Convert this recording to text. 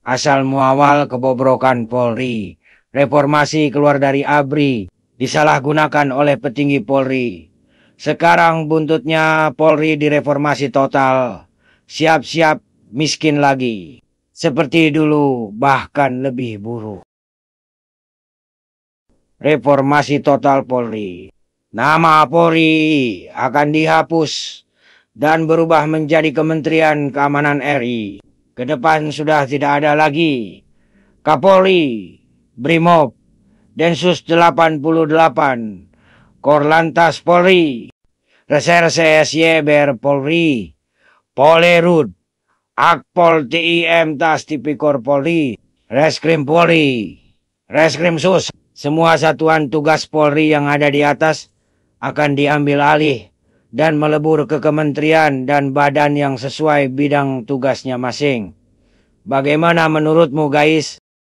Asal muawal kebobrokan Polri. Reformasi keluar dari ABRI, disalahgunakan oleh petinggi Polri. Sekarang buntutnya Polri direformasi total. Siap-siap miskin lagi. Seperti dulu, bahkan lebih buruk. Reformasi total Polri. Nama Polri akan dihapus dan berubah menjadi Kementerian Keamanan RI. Ke depan sudah tidak ada lagi Kapolri, Brimob, Densus 88, Korlantas Polri, Reserse Syeber Polri, Polerud, Akpol TIM Tas Tipikor Polri, Reskrim Polri, Reskrim Sus. Semua satuan tugas Polri yang ada di atas akan diambil alih dan melebur ke kementerian dan badan yang sesuai bidang tugasnya masing. Bagaimana menurutmu, guys?